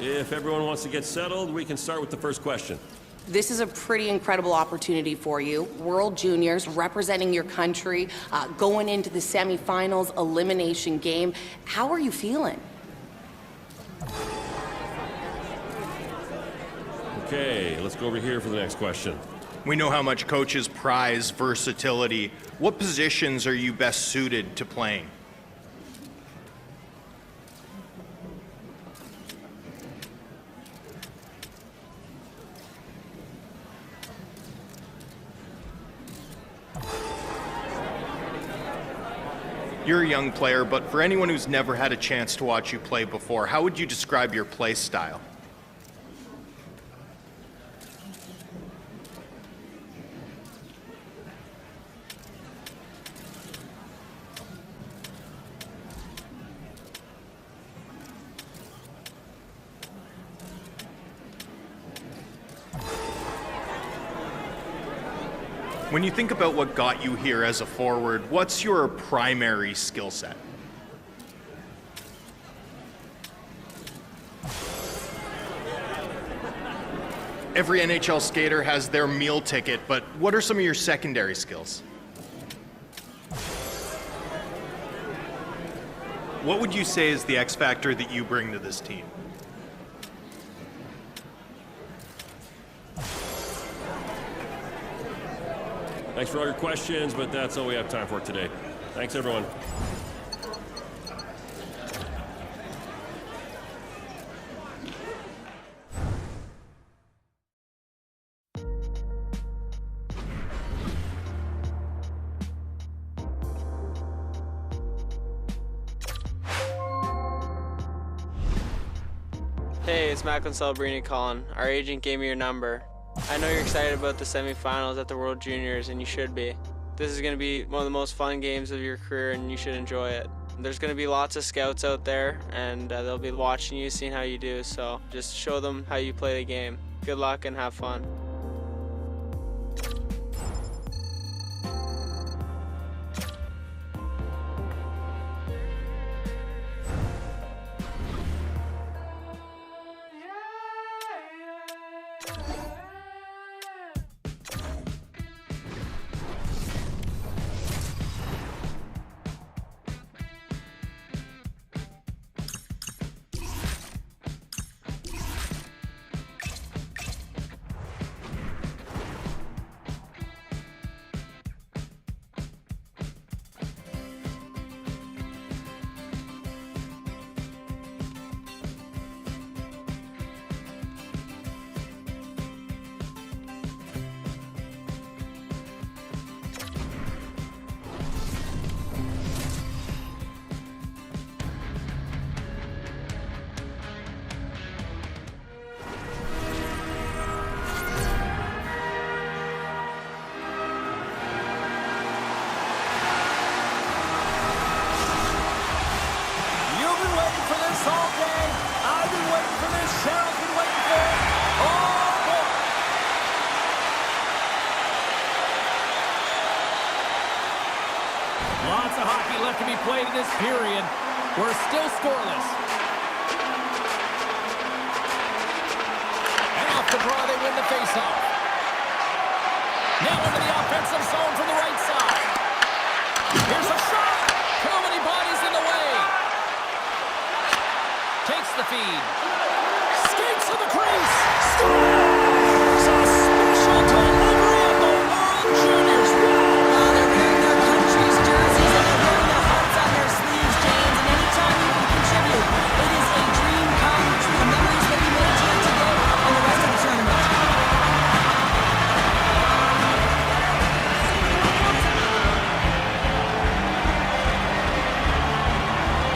If everyone wants to get settled, we can start with the first question. This is a pretty incredible opportunity for you. World Juniors, representing your country, going into the semifinals elimination game. How are you feeling? Okay, let's go over here for the next question. We know how much coaches prize versatility. What positions are you best suited to playing? You're a young player, but for anyone who's never had a chance to watch you play before, how would you describe your play style? When you think about what got you here as a forward, what's your primary skill set? Every NHL skater has their meal ticket, but what are some of your secondary skills? What would you say is the X factor that you bring to this team? Thanks for all your questions, but that's all we have time for today. Thanks, everyone. Hey, it's Macklin Celebrini calling. Our agent gave me your number. I know you're excited about the semifinals at the World Juniors, and you should be. This is going to be one of the most fun games of your career, and you should enjoy it. There's going to be lots of scouts out there, and they'll be watching you, seeing how you do, so just show them how you play the game. Good luck and have fun. Lots of hockey left to be played in this period. We're still scoreless. And off the draw, they win the faceoff. Now into the offensive zone from the right side. Here's a shot. Too many bodies in the way. Takes the feed. Skates to the crease. Scores! A special delivery of the World Juniors. Wow, they're wearing their country's jerseys and they're wearing their hearts on their sleeves, James. And anytime you can contribute, it is a dream come true. The memories that we made here today and the rest of the tournament.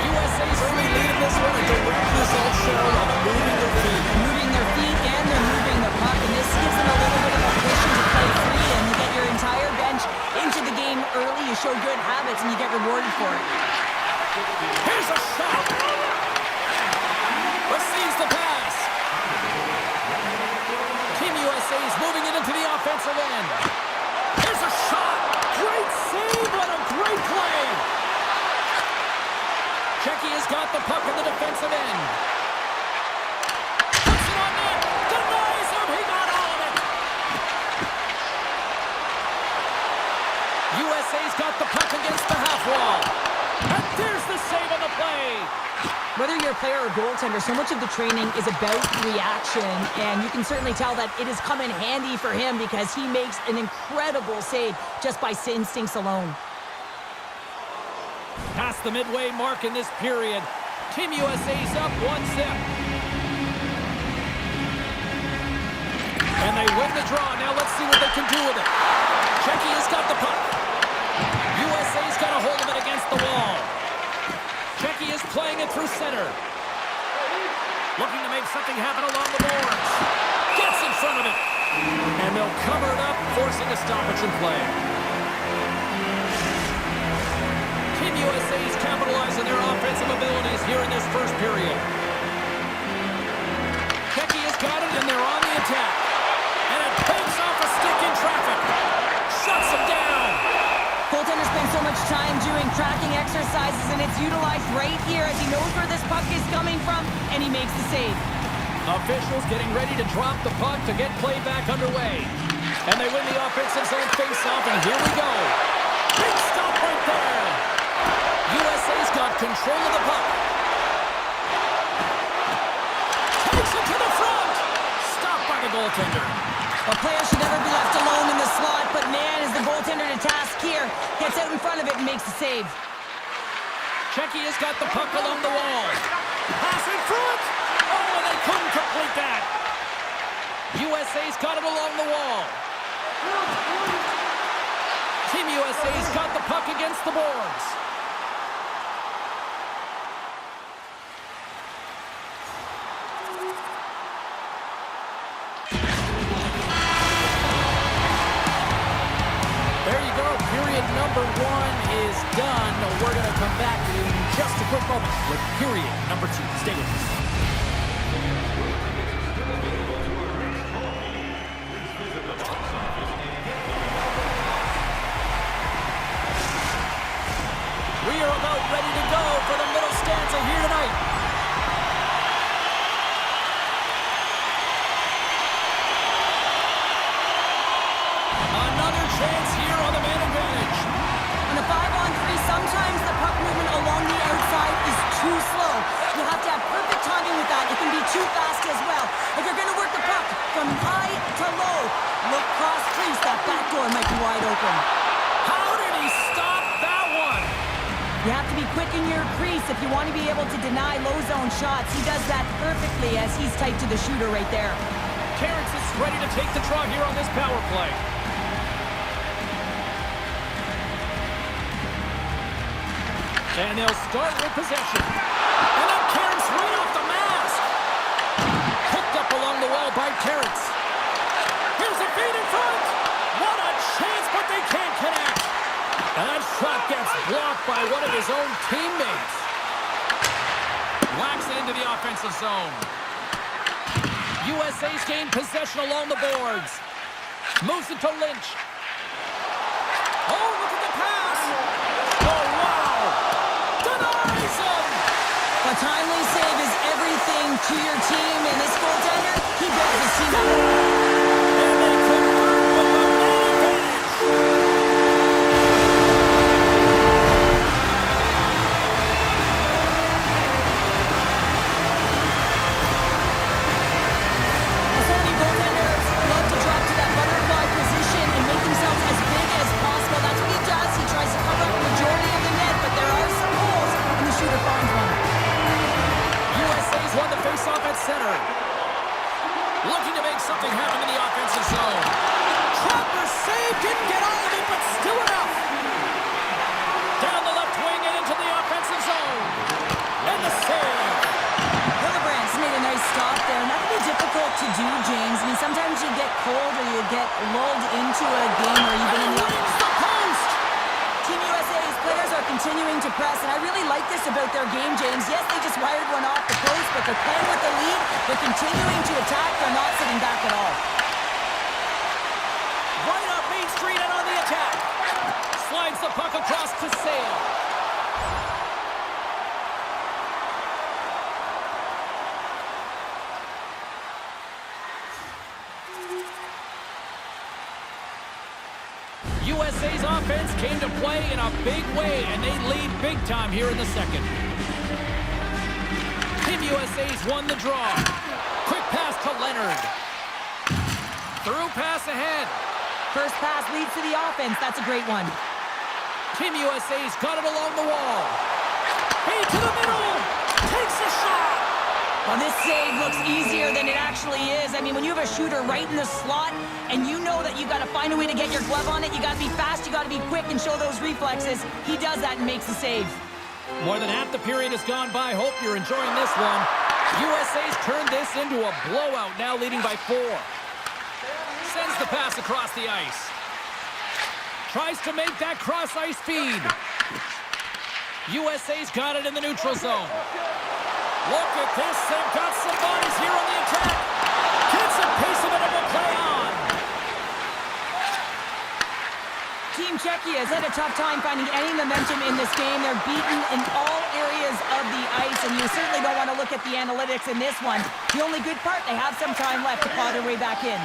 USA's early lead in this one, a direct result shown on moving their feet. They're moving their feet and they're moving the puck, and this gives them a little bit of a cushion to play free, and you get your entire bench into the game early. You show good habits and you get rewarded for it. Here's a shot. Receives the pass. Team USA is moving it into the offensive end. Here's a shot. Great save. What a great play. Shecky has got the puck in the defensive end. Whether you're a player or goaltender, so much of the training is about reaction, and you can certainly tell that it has come in handy for him because he makes an incredible save just by instincts alone. Past the midway mark in this period. Team USA's up 1-0. And they win the draw. Now let's see what they can do with it. Czechia has got the puck. USA's got a hold of it against the wall. Czechia is playing it through center. Looking to make something happen along the boards. Gets in front of it. And they'll cover it up, forcing a stoppage in play. Team USA is capitalizing their offensive abilities here in this first period. Czechia's got it, and they're on the attack. And it picks off a stick in traffic. Shuts them down. Goaltender spends so much time doing tracking exercises, and it's utilized right here as he knows where this puck is coming from, and he makes the save. Officials getting ready to drop the puck to get play back underway. And they win the offensive zone face-off, and here we go. Big stop right there. USA's got control of the puck. Takes it to the front. Stopped by the goaltender. A player should never be left alone in the slot, but man, is the goaltender to task here. Gets out in front of it and makes the save. Czechia's got the puck along the wall. Pass in front. Oh, and they couldn't complete that. USA's got it along the wall. Team USA's got the puck against the boards. There you go. Period number 1 is done. We're going to come back in just a quick moment with period number 2. Stay with us. We are about ready to go for the middle stanza here tonight. Another chance here on the man advantage. In a 5-on-3, sometimes the puck movement along the outside is too slow. You have to have perfect timing with that. It can be too fast as well. If you're going to work the puck from high to low, look cross crease. That back door might be wide open. How did he stop that one? You have to be quick in your crease if you want to be able to deny low zone shots. He does that perfectly as he's tight to the shooter right there. Terrence is ready to take the draw here on this power play. And they'll start with possession. And then Terrence right off the mask. Picked up along the wall by Terrence. Here's a feed in front. What a chance, but they can't connect. And that shot gets blocked by one of his own teammates. Whacks it into the offensive zone. USA's gained possession along the boards. Moves it to Lynch. Oh, look at the pass. Oh, wow. Denies him. A timely save is everything to your team, and this goaltender, he built his team up. And they convert with the man advantage. So many goaltenders love to drop to that butterfly position and make themselves as big as possible. That's what he does. He tries to cover up the majority of the net, but there are some holes, and the shooter finds one. USA's won the faceoff at center. Looking to make something happen in the offensive zone. Trapper save, didn't get all of it, but still enough. Down the left wing and into the offensive zone. And the save. Hillebrandt's made a nice stop there, and that can be difficult to do, James. I mean, sometimes you get cold or you get lulled into a game or even in the Reads the post. Team USA's players are continuing to press, and I really like this about their game, James. Yes, they just wired one off the post, but they're playing with the lead. They're continuing to attack. They're not sitting back at all. Right up Main Street and on the attack. Slides the puck across to Sale. USA's offense came to play in a big way, and they lead big time here in the second. Team USA's won the draw. Quick pass to Leonard. Through pass ahead. First pass leads to the offense. That's a great one. Team USA's got it along the wall. Hey, to the middle. Takes a shot. Well, this save looks easier than it actually is. I mean, when you have a shooter right in the slot and you know that you got to find a way to get your glove on it, you got to be fast, you got to be quick and show those reflexes. He does that and makes the save. More than half the period has gone by. Hope you're enjoying this one. USA's turned this into a blowout, now leading by 4. Sends the pass across the ice. Tries to make that cross-ice feed. USA's got it in the neutral zone. Look at this. They've got some bodies here on the attack. Gets a piece of it and will play on. Team Czechia has had a tough time finding any momentum in this game. They're beaten in all areas of the ice, and you certainly don't want to look at the analytics in this one. The only good part, they have some time left to claw their way back in.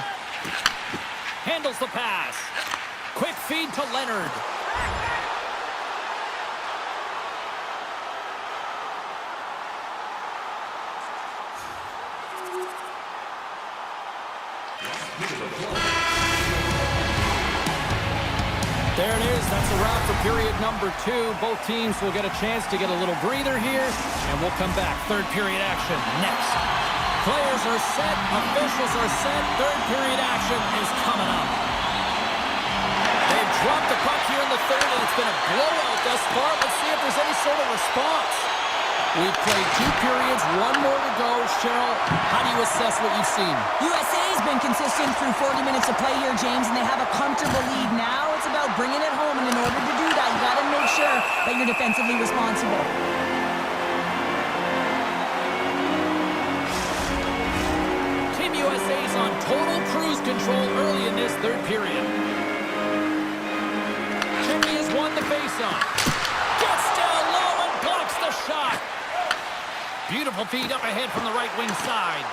Handles the pass. Quick feed to Leonard. There it is. That's a wrap for period number 2. Both teams will get a chance to get a little breather here, and we'll come back. Third period action next. Players are set. Officials are set. Third period action is coming up. They've dropped the puck here in the third, and it's been a blowout thus far. Let's see if there's any sort of response. We've played 2 periods, 1 more to go. Cheryl, how do you assess what you've seen? USA has been consistent through 40 minutes of play here, James, and they have a comfortable lead. Now it's about bringing it home, and in order to do that, you got to make sure that you're defensively responsible. Team USA's on total cruise control early in this third period. Czechia's won the faceoff. Gets down low and blocks the shot. Beautiful feed up ahead from the right wing side.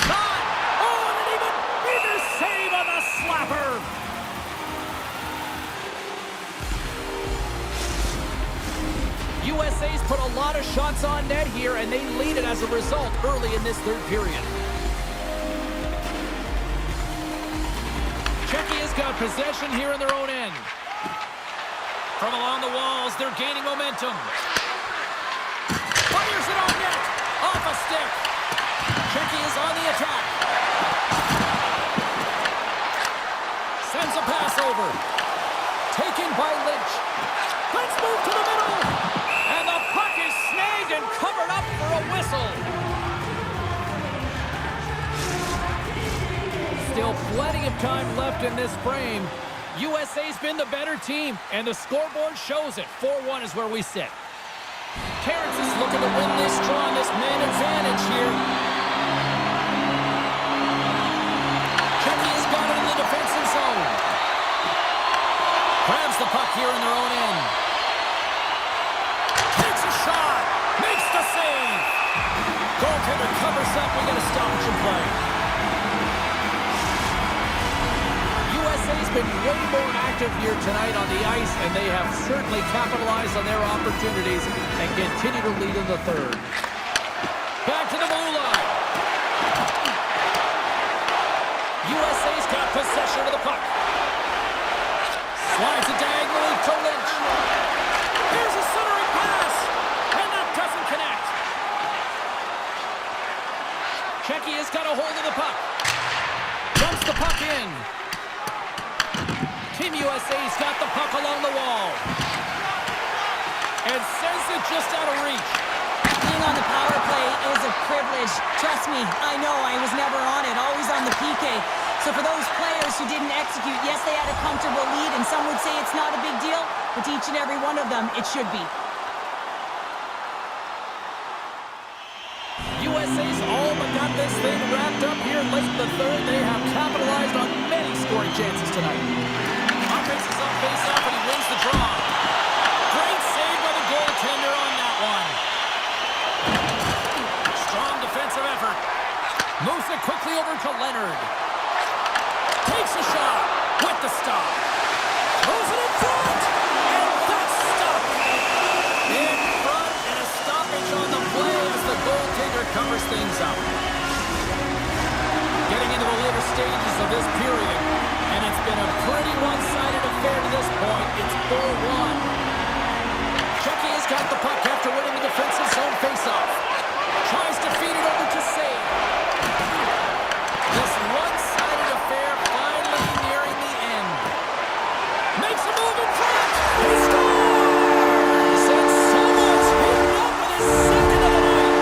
Shot! Oh, and an even save on the slapper! USA's put a lot of shots on net here, and they lead it as a result early in this third period. Czechia's got possession here in their own end. From along the walls, they're gaining momentum. Fires it on net. Off a stick. Czechia's on the attack. Sends a pass over. Taken by Lynch. Let's move to the middle. And the puck is snagged and covered up for a whistle. Still plenty of time left in this frame. USA's been the better team, and the scoreboard shows it. 4-1 is where we sit. Terrence is looking to win this draw on this man advantage here. Czechia's got it in the defensive zone. Grabs the puck here in their own end. Takes a shot. Makes the save. Goaltender covers up. We got a stoppage in play. USA's been way more active here tonight on the ice, and they have certainly capitalized on their opportunities and continue to lead in the third. Back to the blue line. USA's got possession of the puck. Slides it diagonally to Lynch. Here's a centering pass, and that doesn't connect. Czechia's got a hold of the puck. Dumps the puck in. Team USA's got the puck along the wall. And sends it just out of reach. Being on the power play is a privilege. Trust me, I know I was never on it, always on the PK. So for those players who didn't execute, yes, they had a comfortable lead, and some would say it's not a big deal, but to each and every one of them, it should be. USA's all but got this thing wrapped up here late in the third. They have capitalized on many scoring chances tonight. Faces up, face off, and he wins the draw. Great save by the goaltender on that one. Strong defensive effort. Moves it quickly over to Leonard. Takes a shot with the stop. Throws it in front, and that's stopped. In front, and a stoppage on the play as the goaltender covers things up. Getting into the later stages of this period, and it's been a pretty one-sided affair to this point. It's 4-1. Shecky has got the puck after winning the defensive zone faceoff. Tries to feed it over to Save. This one-sided affair finally nearing the end. Makes a move in front. He scores! And someone's hitting up with his second of the night.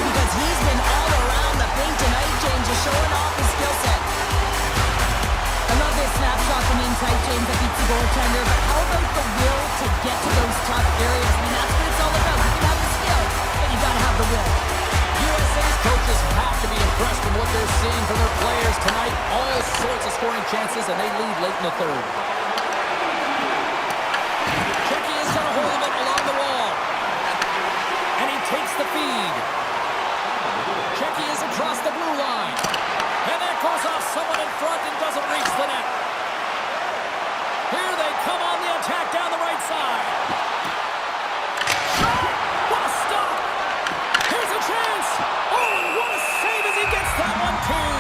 Because he's been all around the paint tonight, James, just showing off his skill set. I love this snapshot from inside, James, that beats the goaltender, but how about the will to get to those tough areas? I mean, that's what it's all about. You can have the skill, but you gotta have the will. USA's coaches have to be impressed with what they're seeing from their players tonight. All sorts of scoring chances, and they lead late in the third. Shecky has got a hold of it along the wall. And he takes the feed. Shecky is across the blue line. And that goes off someone in front and doesn't reach the net. Here they come on the attack down the right side. Shot! What a stop! Here's a chance! Oh, and what a save as he gets that one, too!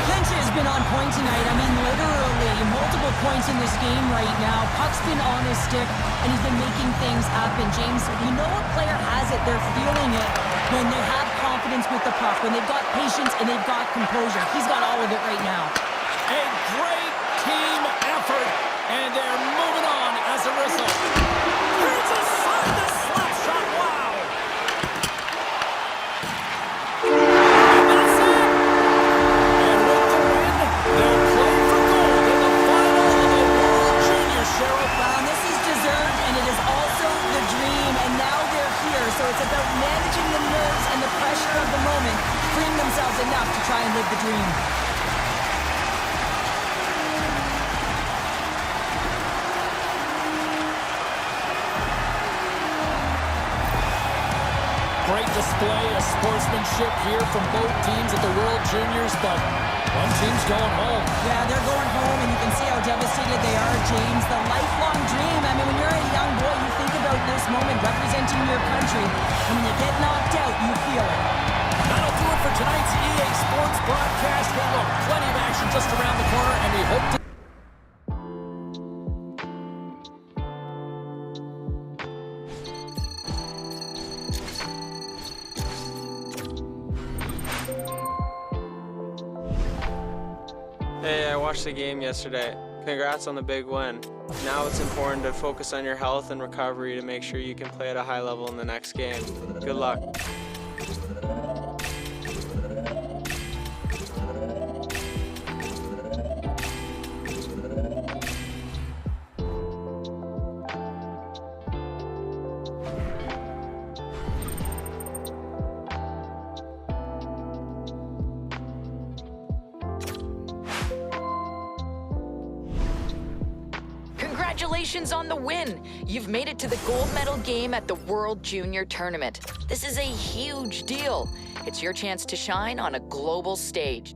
Clinch has been on point tonight. I mean, literally multiple points in this game right now. Puck's been on his stick, and he's been making things happen. James, you know a player has it. They're feeling it when they have confidence with the puck, when they've got patience and they've got composure. He's got all of it right now. A great team effort, and they're moving on as a result. Here's a shot, the slap shot, wow! And that's it! And with the win, they'll play for gold in the final of the World Junior, Cheryl. Wow, this is deserved, and it is also the dream, and now they're here. So it's about managing the nerves and the pressure of the moment, freeing themselves enough to try and live the dream. Great display of sportsmanship here from both teams at the World Juniors, but one team's going home. Yeah, they're going home, and you can see how devastated they are, James. The lifelong dream. I mean, when you're a young boy, you think about this moment representing your country. And when you get knocked out, you feel it. That'll do it for tonight's EA Sports broadcast. Hey, look, plenty of action just around the corner, and we hope to... Hey, I watched the game yesterday. Congrats on the big win. Now it's important to focus on your health and recovery to make sure you can play at a high level in the next game. Good luck. Congratulations on the win! You've made it to the gold medal game at the World Junior Tournament. This is a huge deal. It's your chance to shine on a global stage.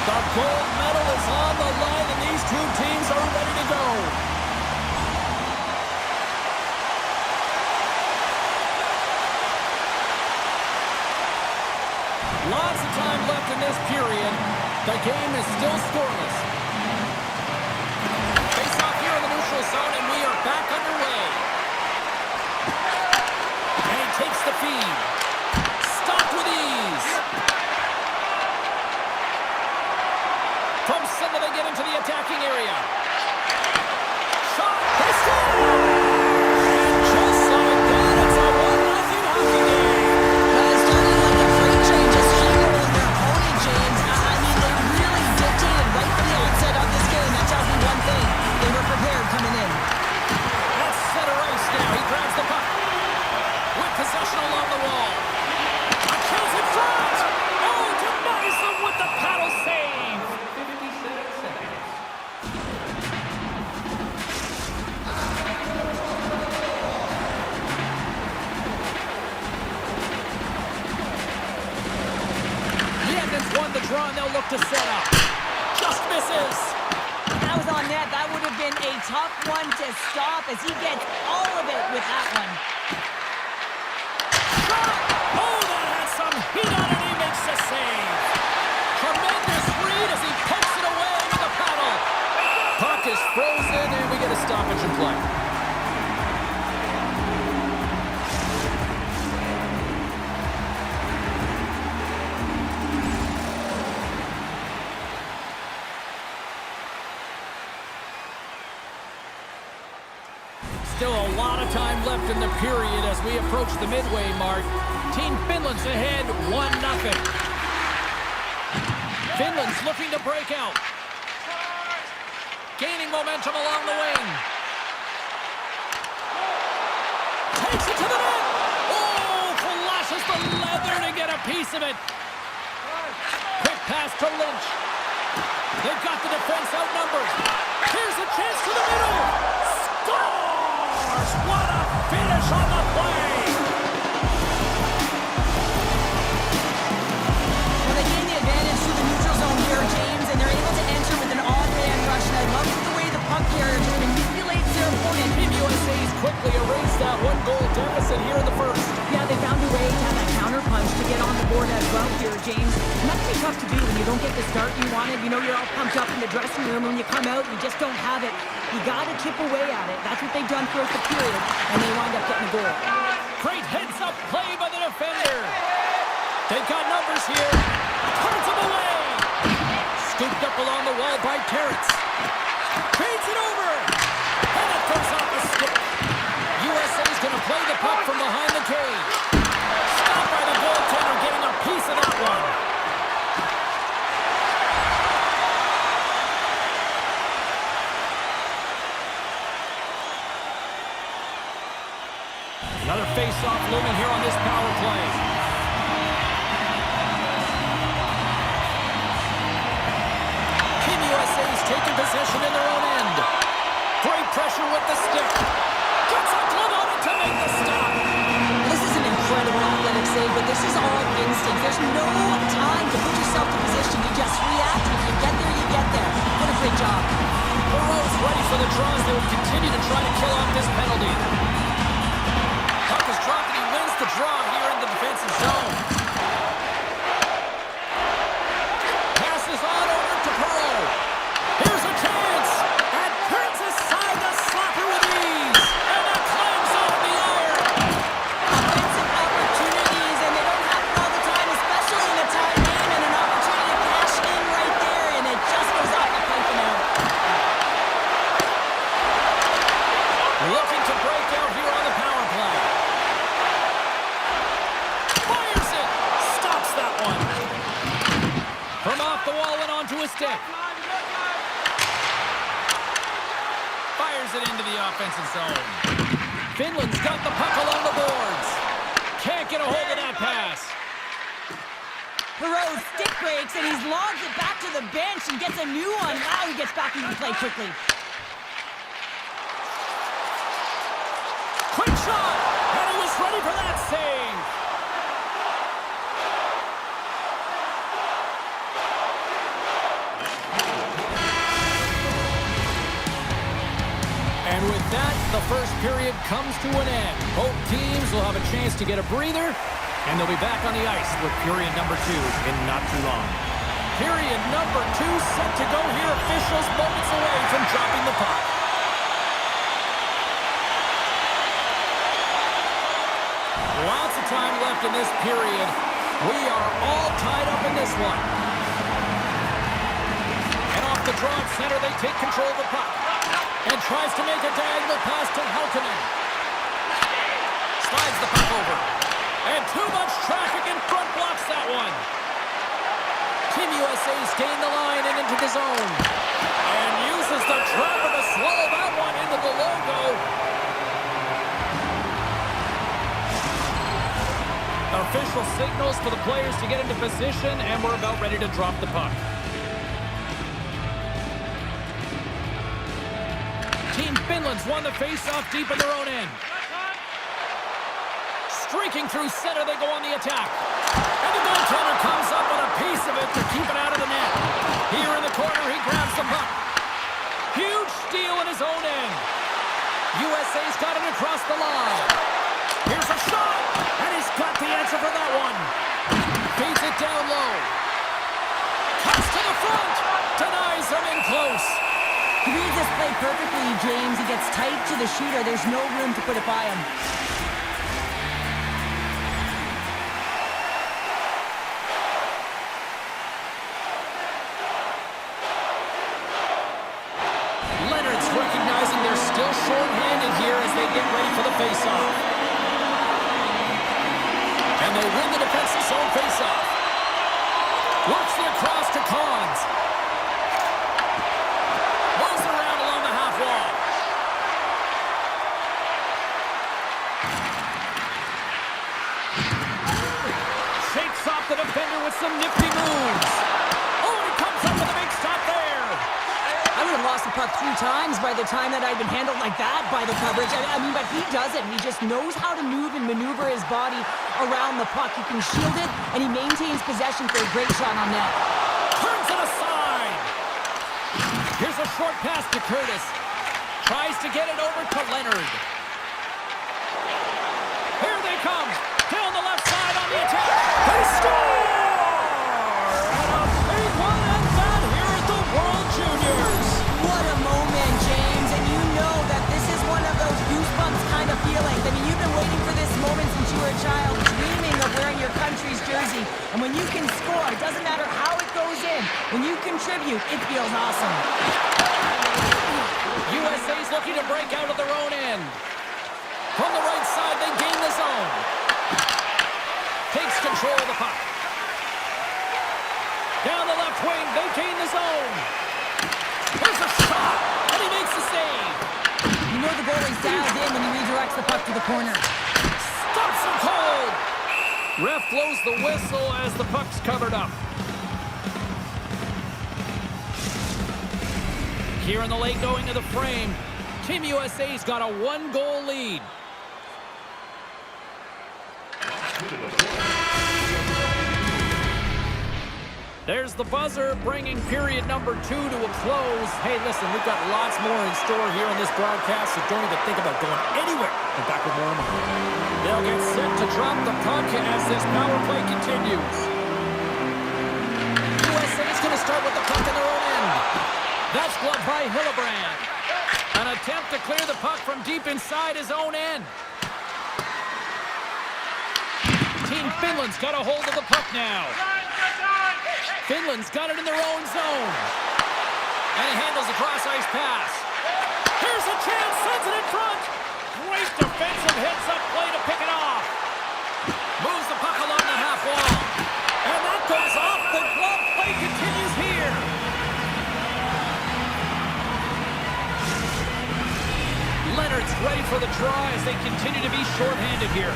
The gold medal is on the line, and these two teams are ready to go. Lots of time left in this period. The game is still scoreless. Face off here in the neutral zone, and we are back underway. And he takes the feed. Stopped with ease. do they get into the attacking area? Shot! They score! And just like that, it's a 1-0 hockey game. It's starting like a freight train, just steamrolling their opponent, James. I mean, they really dictated right from the onset of this game. That tells me one thing. They were prepared coming in. That's center ice now. He grabs the puck. With possession along the wall. A chance in front! Oh, denies them with the paddle save! 57 seconds. The Edmonds won the draw, and they'll look to set up. Just misses. That was on net. That would have been a tough one to stop as he gets all of it with that one. Shot! Oh, that has some heat on it. He makes the save. Tremendous read as he pokes it away with the paddle. Puck is frozen, and we get a stoppage in play. Still a lot of time left in the period as we approach the midway mark. Team Finland's ahead 1-0. Finland's looking to break out. Gaining momentum along the wing. Takes it to the net. Oh, flashes the leather to get a piece of it. Quick pass to Lynch. They've got the defense outnumbered. Here's a chance to the middle. Scores! What a finish on the play! Well, they gain the advantage through the neutral zone here, James, and they're able to enter with an odd man rush. And I love the way the puck carrier just manipulates their opponent. Team USA's quickly erased that one-goal deficit here in the first. Yeah, they found a way to have that counter punch to get on the board as well here, James. And that can be tough to do when you don't get the start you wanted. You know you're all pumped up in the dressing room. When you come out, you just don't have it. You got to chip away at it. That's what they've done throughout the period, and they wind up getting a goal. Great heads-up play by the defender. They've got numbers here. Turns them away. Scooped up along the wall by Terrence. Feeds it over. And it goes off the stick. USA's going to play the puck from behind the cage. Stopped by the goaltender, getting a piece of that one. Another face-off looming here on this power play. Team USA's taking possession in their own end. Great pressure with the stick. Gets a glove on it to make the stop. This is an incredible athletic save, but this is all instinct. There's no time to put yourself in position. You just react. If you get there, you get there. What a great job. Burrow's ready for the draws. They will continue to try to kill off this penalty. Puck is dropped and he wins the draw here in the defensive zone. Passes on over to Perreault. Here's a chance. And turns aside the slapper with ease. And that climbs off the iron. Offensive opportunities, and they don't happen all the time, especially in a tie game, and an opportunity to cash in right there, and it just goes off the pipe and out. Looking to break out here on the power play. Fires it. Stops that one. From off the wall and onto a stick. Fires it into the offensive zone. Finland's got the puck along the boards. Can't get a hold of that pass. Perreault stick breaks, and he's logged it back to the bench and gets a new one. Wow, he gets back into play quickly. Quick shot. And he was ready for that save. And with that, the first period comes to an end. Both teams will have a chance to get a breather, and they'll be back on the ice with period number 2 in not too long. Period number 2 set to go here. Officials moments away from dropping the puck. Lots of time left in this period. We are all tied up in this one. And off the draw at center, they take control of the puck. And tries to make a diagonal pass to Halkinen. Slides the puck over. And too much traffic in front blocks that one. Team USA's gained the line and into the zone. And uses the trapper to swallow that one into the logo. Official signals for the players to get into position, and we're about ready to drop the puck. Team Finland's won the face-off deep in their own end. Streaking through center, they go on the attack. And the goaltender comes up with a piece of it to keep it out of the net. Here in the corner, he grabs the puck. Huge steal in his own end. USA's got it across the line. Here's a shot, and he's got the answer for that one. Feeds it down low. Cuts to the front. Denies him in close. He reads this play perfectly, James. He gets tight to the shooter. There's no room to put it by him. Leonard's recognizing they're still short-handed here as they get ready for the face-off. And they win the defensive zone face-off. Works it across to Collins. Moves around along the half wall. Shakes off the defender with some nifty moves. Oh, he comes up with a big stop there. I would have lost the puck 3 times by the time that I'd been handled like that by the coverage. I mean, but he doesn't. He just knows how to move and maneuver his body around the puck. He can shield it, and he maintains possession for a great shot on net. Turns it aside. Here's a short pass to Curtis. Tries to get it over to Leonard. Here they come. Down the left side on the attack. They score! And a big one at that here at the World Juniors. What a moment, James. And you know that this is one of those goosebumps kind of feelings. I mean, you've been waiting for this moment since you were a child, dreaming of wearing your country's jersey. And when you can score, it doesn't matter how it goes in. When you contribute, it feels awesome. USA's looking to break out of their own end. From the right side, they gain the zone. Takes control of the puck. Down the left wing, they gain the zone. Here's a shot, and he makes the save. You know the goalie's dialed in when he redirects the puck to the corner. Stops him cold. Ref blows the whistle as the puck's covered up. Here in the late going to the frame, Team USA's got a 1-goal lead. There's the buzzer, bringing period number 2 to a close. Hey, listen, we've got lots more in store here in this broadcast, so don't even think about going anywhere. We're back with more. They'll get set to drop the puck as this power play continues. USA's going to start with the puck in their own end. That's gloved by Hillebrand. An attempt to clear the puck from deep inside his own end. Team Finland's got a hold of the puck now. Finland's got it in their own zone. And he handles a cross-ice pass. Here's a chance, sends it in front. Great defensive heads-up play to pick it off. Moves the puck along the half wall. And that goes off the glove. Play continues here. Leonard's ready for the draw as they continue to be shorthanded here.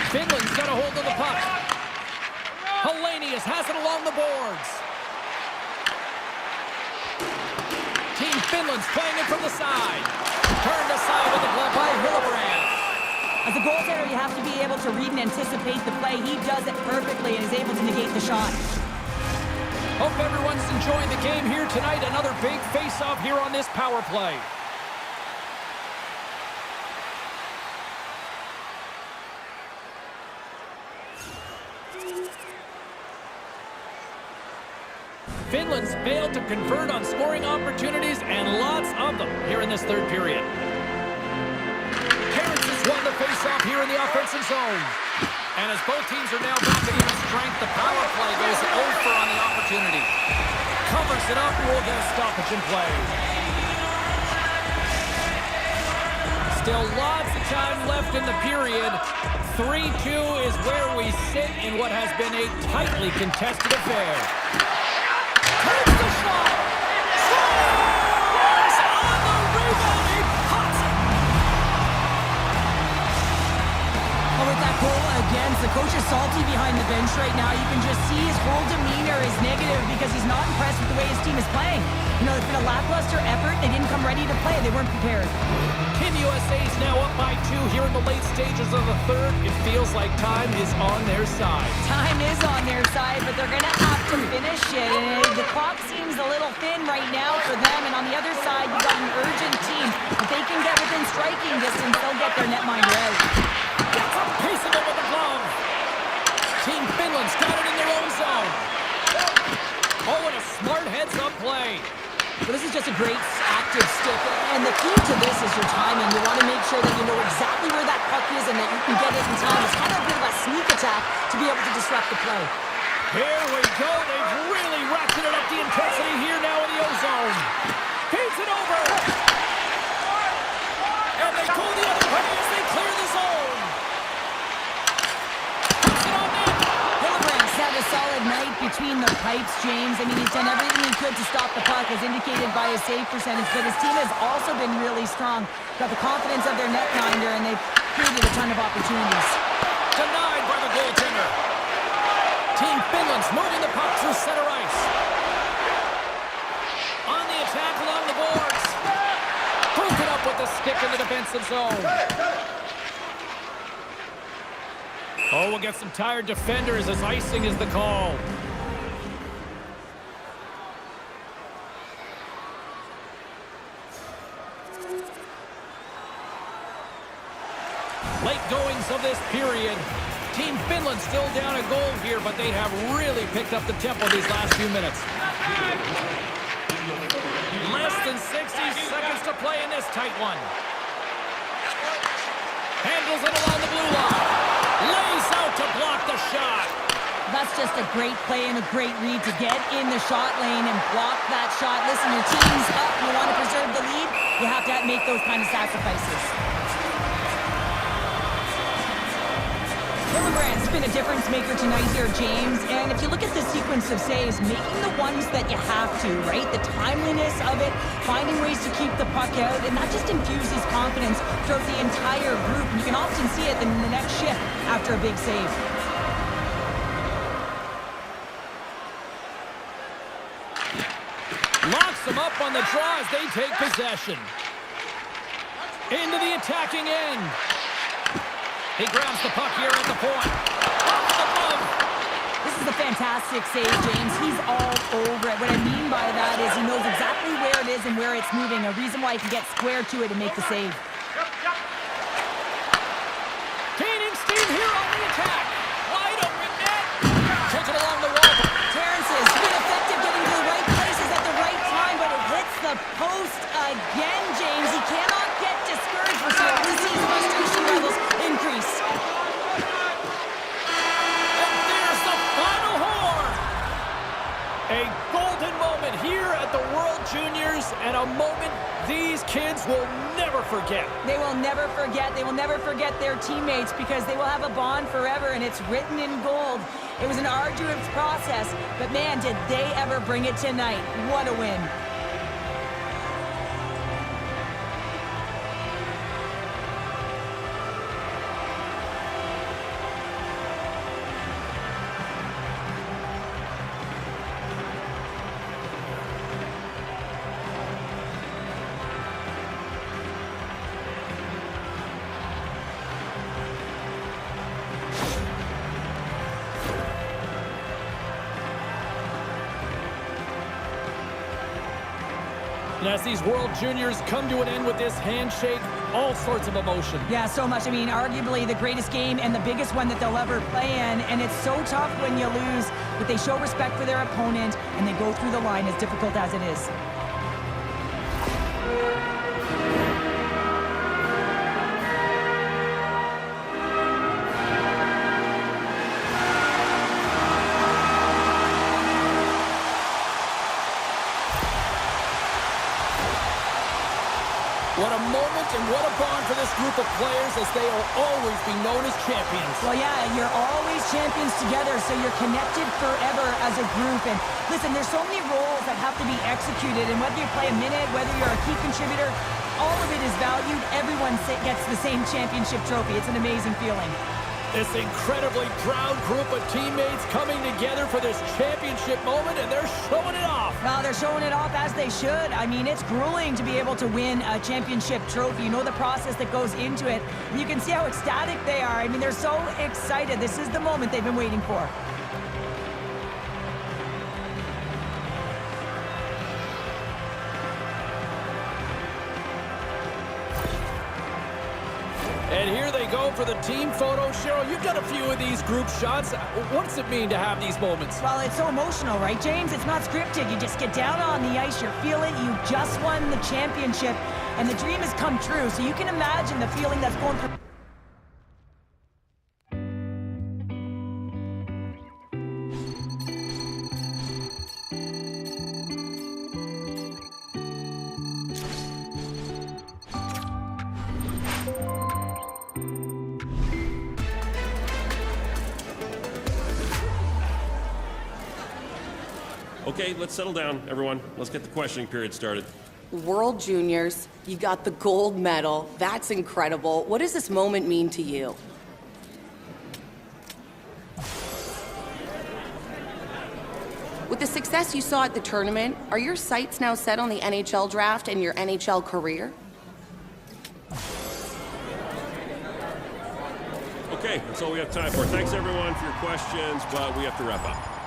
Finland's got a hold of the puck. Hellenius has it along the boards. Team Finland's playing it from the side. Turned aside with the glove by Hillebrand. As a goaltender, you have to be able to read and anticipate the play. He does it perfectly and is able to negate the shot. Hope everyone's enjoying the game here tonight. Another big face-off here on this power play. Finland's failed to convert on scoring opportunities, and lots of them here in this third period. Terrence has won the face-off here in the offensive zone. And as both teams are now back in the strength. The power play goes over on the opportunity. Covers it up, and we'll get a stoppage in play. Still lots of time left in the period. 3-2 is where we sit in what has been a tightly contested affair. Takes the shot! Scores! On the rebound, he pots it! Well, with that goal against, the coach is salty behind the bench right now. You can just see his whole demeanor is negative because he's not impressed with the way his team is playing. You know, it's been a lackluster effort. They didn't come ready to play. They weren't prepared. Team USA is now up by 2 here in the late stages of the third. It feels like time is on their side. Time is on their side, but they're going to have to finish it. And the clock seems a little thin right now for them. And on the other side, you've got an urgent team. If they can get within striking distance, they'll get their netminder out. Gets a piece of it with the glove. Team Finland's got it in their own zone. Oh, and a smart heads-up play. Well, this is just a great active stick, and the key to this is your timing. You want to make sure that you know exactly where that puck is and that you can get it in time. It's kind of a bit of a sneak attack to be able to disrupt the play. Here we go. They've really ratcheted up the intensity here now in the O-zone. Feeds it over. And they go the other way as they clear the zone. Puts it on net. Hillebrandt's had a solid night between the pipes, James. I mean, he's done everything he could to stop the puck, as indicated by his save percentage, but his team has also been really strong. Got the confidence of their netminder, and they've created a ton of opportunities. Denied by the goaltender. Team Finland's moving the puck through center ice. On the attack along the boards. Broken up with the stick in the defensive zone. Oh, we'll get some tired defenders as icing is the call. Late goings of this period. Team Finland still down a goal here, but they have really picked up the tempo these last few minutes. Less than 60 seconds to play in this tight one. Handles it along the blue line. Lays out to block the shot. That's just a great play and a great read to get in the shot lane and block that shot. Listen, your team's up. You want to preserve the lead. You have to make those kind of sacrifices. Hillebrandt's been a difference maker tonight here, James. And if you look at the sequence of saves, making the ones that you have to, right? The timeliness of it, finding ways to keep the puck out, and that just infuses confidence throughout the entire group. And you can often see it in the next shift after a big save. Locks them up on the draw as they take possession. Into the attacking end. He grabs the puck here at the point. Off the glove. This is a fantastic save, James. He's all over it. What I mean by that is he knows exactly where it is and where it's moving. A reason why he can get square to it and make the save. Gaining steam here on the attack. Wide open net. Took it along the wall. Terrence has been effective getting to the right places at the right time, but it hits the post again, James. He cannot get discouraged. We're starting to see his frustration levels increase. And there's the final horn. A golden moment here at the World Juniors, and a moment these kids will never forget. They will never forget. They will never forget their teammates because they will have a bond forever, and it's written in gold. It was an arduous process, but man, did they ever bring it tonight. What a win. And as these World Juniors come to an end with this handshake, all sorts of emotion. Yeah, so much. I mean, arguably the greatest game and the biggest one that they'll ever play in. And it's so tough when you lose, but they show respect for their opponent and they go through the line as difficult as it is. What a moment and what a bond for this group of players, as they will always be known as champions. Well, yeah, you're always champions together, so you're connected forever as a group. And listen, there's so many roles that have to be executed, and whether you play a minute, whether you're a key contributor, all of it is valued. Everyone gets the same championship trophy. It's an amazing feeling. This incredibly proud group of teammates coming together for this championship moment, and they're showing it off. Well, they're showing it off as they should. I mean, it's grueling to be able to win a championship trophy. You know the process that goes into it. And you can see how ecstatic they are. I mean, they're so excited. This is the moment they've been waiting for. And here they go for the team photo. Cheryl, you've done a few of these group shots. What does it mean to have these moments? Well, it's so emotional, right, James? It's not scripted. You just get down on the ice, you feel it, you just won the championship, and the dream has come true. So you can imagine the feeling that's going through. Okay, let's settle down, everyone. Let's get the questioning period started. World Juniors, you got the gold medal. That's incredible. What does this moment mean to you? With the success you saw at the tournament, are your sights now set on the NHL draft and your NHL career? Okay, that's all we have time for. Thanks, everyone, for your questions, but we have to wrap up.